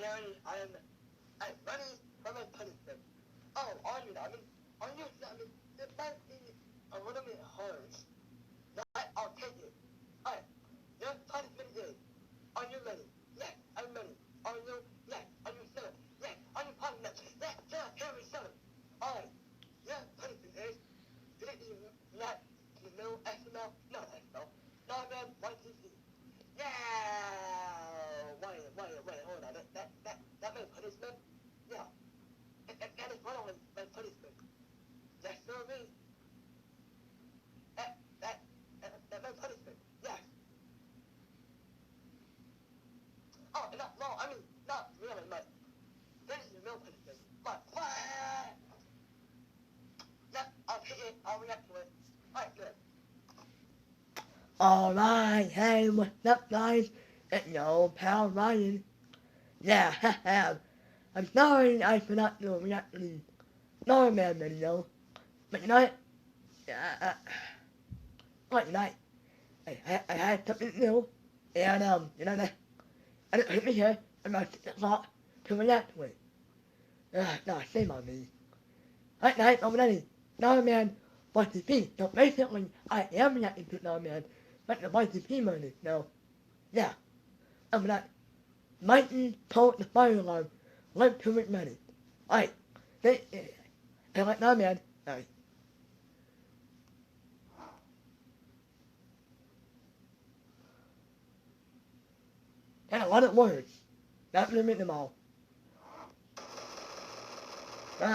I'm ready for my punishment. Oh, are you not? Are you not? It might be a little bit harsh. But I'll take it. Alright, your punishment is, are you ready? Yes, I'm ready. Are you? Yes. Are you sure? Yes. Are you positive? Yes, sure, here we go. Alright, your punishment is, did it be not the middle XML? No XML. No, man, YTP. Yeah! Wait, hold on. That my punishment? Yeah. That is one of my punishment. Yes, sir, me. That my punishment. Yes. Oh, no, I mean, not really, but this is the real punishment. But, yep, I'll take it, I'll react to it. Alright, good. Alright, hey, what's up, guys? It's your old pal Ryan. Yeah, I'm sorry I forgot to react to the Norman video. But tonight, tonight, I had something new, and, I didn't hit me here about 6 o'clock to react to it. No, shame on me. Right night, already, Norman YTP. So basically, I am reacting to Norman, but the YTP mode, no. Yeah, I'm not. Mikey told the fire alarm, went to it ready. Alright, I like Norman. Alright. And a lot of words. Not gonna read them all. Check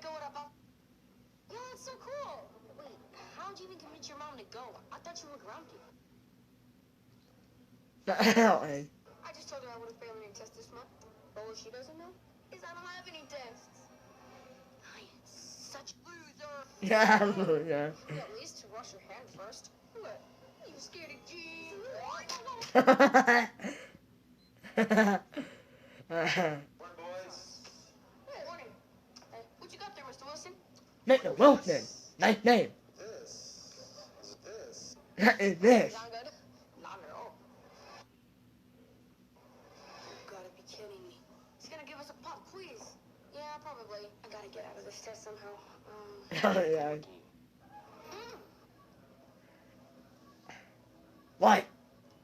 out what I bought. Yeah, that's so cool. Wait, how'd you even convince your mom to go? I thought you were grounded. I just told her I would have failed any test this month. But what she doesn't know is I don't have any tests. I am such a loser. Yeah. You at least to wash your hands first. What? You scared of G? Morning, boys. Hey, morning. What you got there, Mr. Wilson? Mr. Wilson. Nice name. This. That is this. Not good? Not at all. You gotta be kidding me. He's gonna give us a pop quiz. Yeah, probably. I gotta get out of this test somehow. Oh, yeah. What?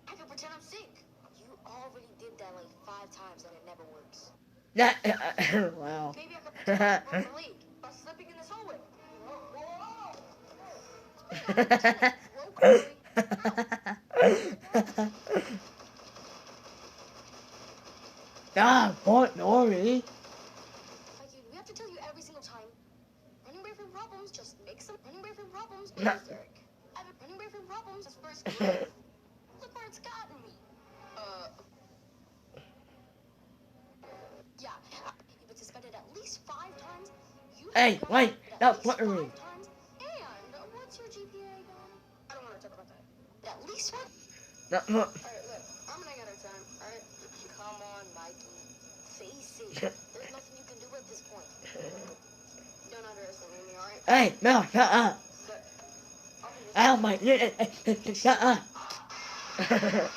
I can pretend I'm sick. You already did that like 5 times and it never works. That, wow. Maybe I could pretend I broke the leak by slipping in this hallway. Ah, poor Nori. Mikey, we have to tell you every single time. Running away from problems, just make some. Running away from problems, berserk. I've been running away from problems since first grade. Look where it's gotten me. Yeah, you've been suspended at least 5 times. Hey, wait, that's what I mean. And what's your GPA again? I don't want to talk about that. At least one. That, Alright, look, I'm running out of time, alright? Come on, Mikey. Face it. There's nothing you can do at this point. Don't underestimate me, alright? hey, no, shut up. Look, I'll be Oh my, shut up. Quiet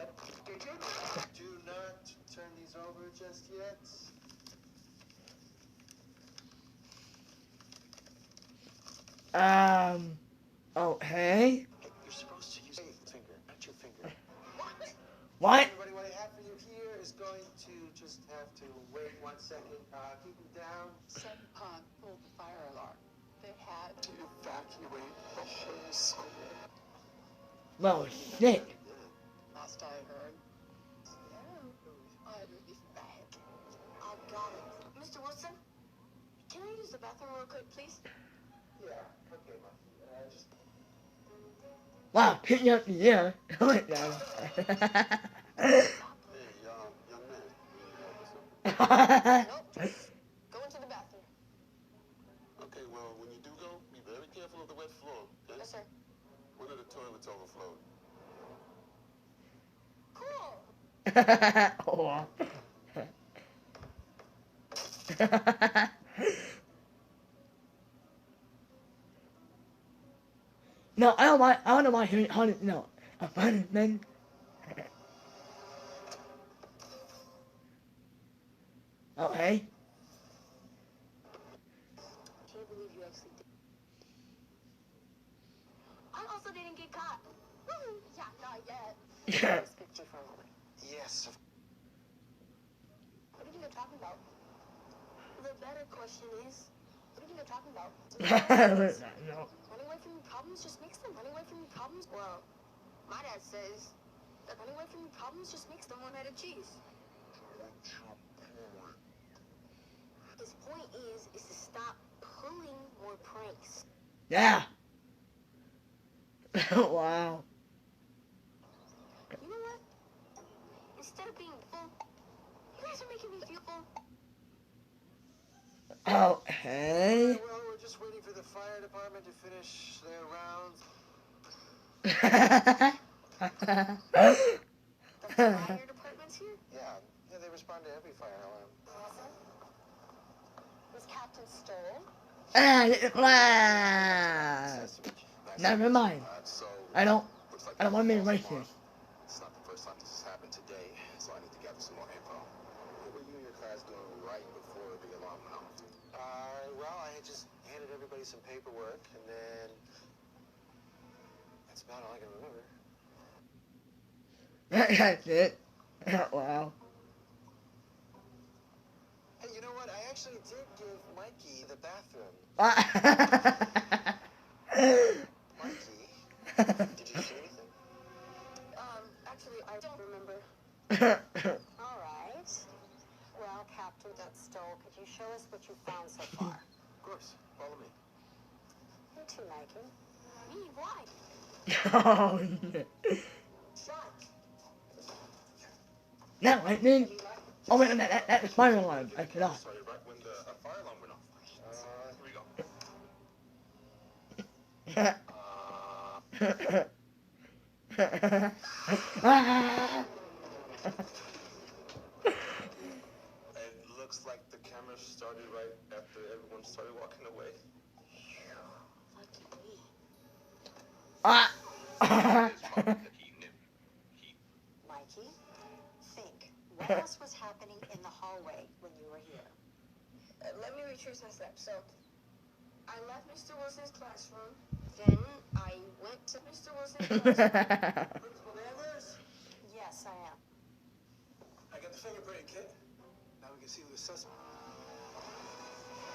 up. Do not turn these over just yet. Okay. You're supposed to use a finger, not your finger. What? Everybody, what I have for you here is going to just have to wait 1 second. Keep them down. Some pod pulled the fire alarm. They had to evacuate the whole school. Well, shit. Last I heard. Yeah, I will be back. I got it. Mr. Wilson, can I use the bathroom real quick, please? Yeah, okay, Mikey. Just Wow, picking up the air. Wait, no. hey, young man. Nope, just go into the bathroom. Okay, well, when you do go, be very careful of the wet floor, okay? Yes, sir. One of the toilets overflowed. Cool. Oh. No, I don't mind. I don't know why hearing haunted. No, a fireman. Okay. Can't believe you actually did. I also didn't get caught. Woo! Yeah, not yet. Let me speak to you for a moment. Yes. What do you think you're talking about? The better question is, what do you think you're talking about? No. Running away from your problems just makes them. Running away from your problems? Well, my dad says that running away from your problems just makes them one-headed cheese. His point is to stop pulling more pranks. Yeah. Wow. You know what? Instead of being full, you guys are making me feel full. Okay. Well, we're just waiting for the fire department to finish their rounds. The fire department's here? Yeah, they respond to every fire alarm. Awesome. Was Captain Stoll? And it's glass. Never mind. So, I don't looks like want to be tomorrow. racist. It's not the first time this has happened today, so I need to gather some more info. What were you and your class doing right before the alarm went off? Well, I had just handed everybody some paperwork, and then that's about all I can remember. That's it. Wow. Hey, you know what? I actually did give Mikey the bathroom. Mikey, did you see anything? Actually, I don't remember. All right. Well, Captain Stoll, could you show us what you found so far? Of course, follow me. You too, Mikey. Me? Why? Oh, no. Shut. No, I didn't. Oh, wait, that's the fire alarm. I forgot. Started right when the fire alarm went off. Here we go. It looks like the camera started right after everyone started walking away. Lucky me. He knew. Mikey, think. What else was happening in the hallway when you were here? Let me retrace my steps. So, I left Mr. Wilson's classroom. Then I went to Mr. Wilson's classroom. Principal Danvers, Yes, I am. I got the fingerprint kit. Now we can see who the suspect.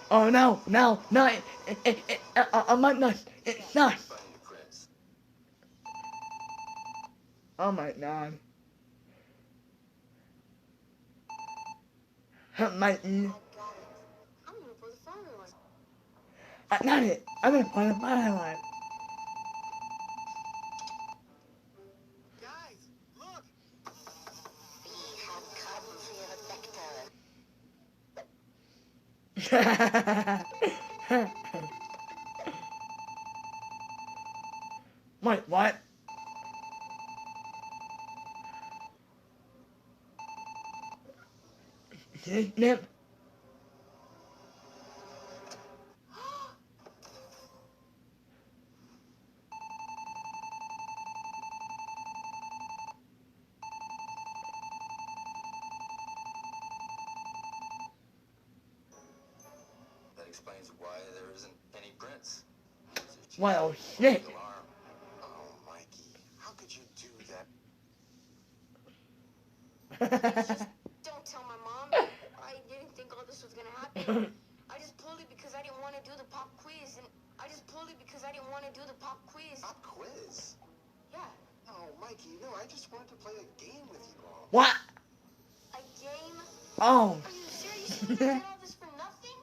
Oh, no. I might not. It's not. Finding your prints. Oh, my God. Mikey. I got it. I'm gonna pull the fire alarm. I got it. I'm gonna find a fire alarm. Guys, look! We have come for your vector. Wait, what? Nip. That explains why there isn't any prints. Well, shit. Alarm. Oh, Mikey, how could you do that? Don't tell my mom. I didn't think all this was gonna happen. I just pulled it because I didn't want to do the pop quiz, and Pop quiz? Yeah, Oh, Mikey, no, I just wanted to play a game with you all. What? a game. Oh. Are you serious? You did all this for nothing?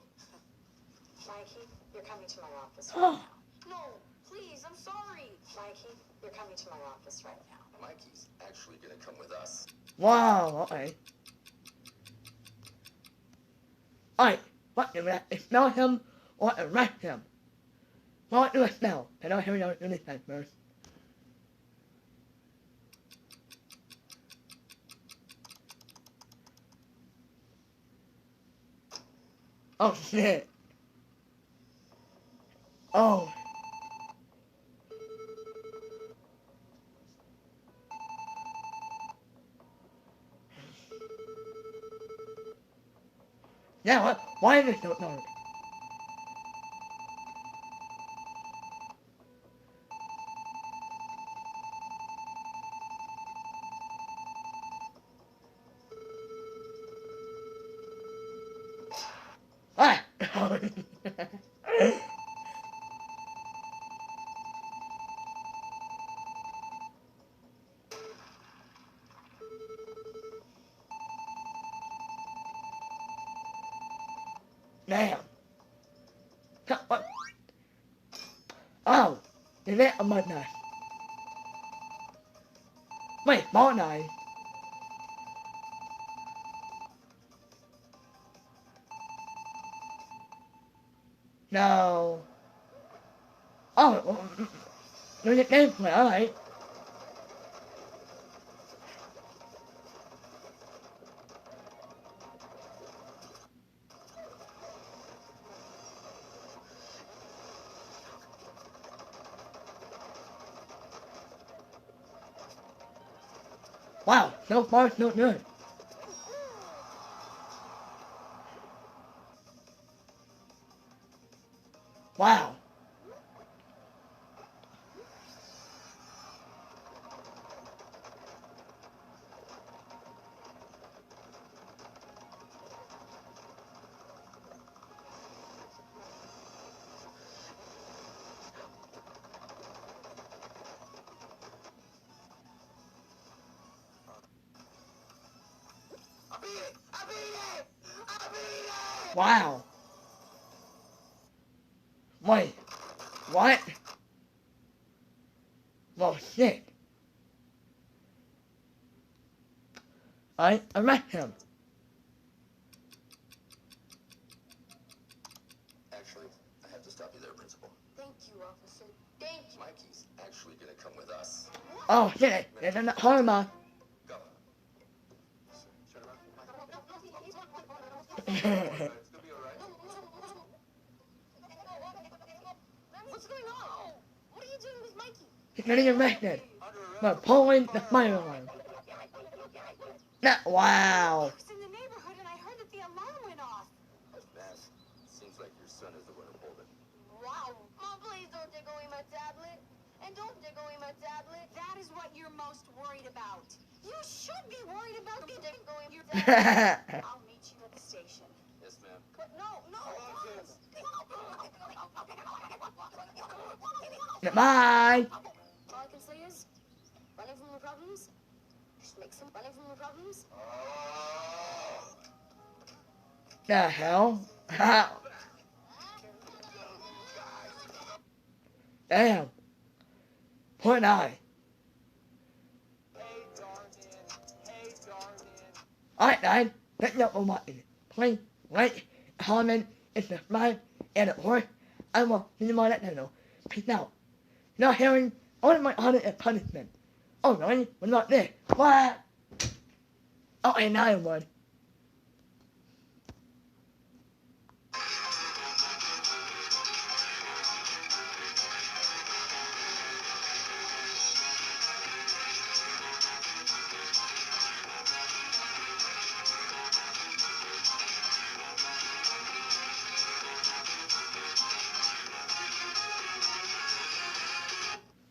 Mikey, you're coming to my office right Oh. now. No, please. I'm sorry. Mikey, you're coming to my office right now. Mikey's actually gonna come with us. Wow, okay. Alright, what do I smell him or arrest him? What do I smell? I don't hear what you say first. Oh shit. Oh. Yeah, what? Why is it so dark? Ah! Damn. What? Oh, is that a mud knife? Wait, ball knife. No. Oh, there's a gameplay, alright. Wow, so far so good. Wow. Wow. Wait, what? Well, shit. I arrest him. Actually, I have to stop you there, Principal. Thank you, officer. Thank you. Mikey's actually gonna come with us. Oh, shit. It's in the Harma. Go. Shut him up. What's It's gonna be alright. What's going on? What are you doing with Mikey? getting arrested. But pulling the fire alarm. Wow. I was in the neighborhood and I heard that the alarm went off. Mass, seems like your son is the one who pulled it. Wow. Mom, please don't take away my tablet. And don't take away my tablet. That is what you're most worried about. You should be worried about me taking away your tablet. Goodbye. I'll meet you at the station. Yes, ma'am. But no. All I can say is, running from your problems, just make some running from your problems. The hell? Damn. Poor eye. Alright, guys. Let's go for watching. Please like, comment, and subscribe. And of course, I will see you more next channel. Peace out. Not hearing all of my honor and punishment. Oh, really? What about this? What? Oh, and I would.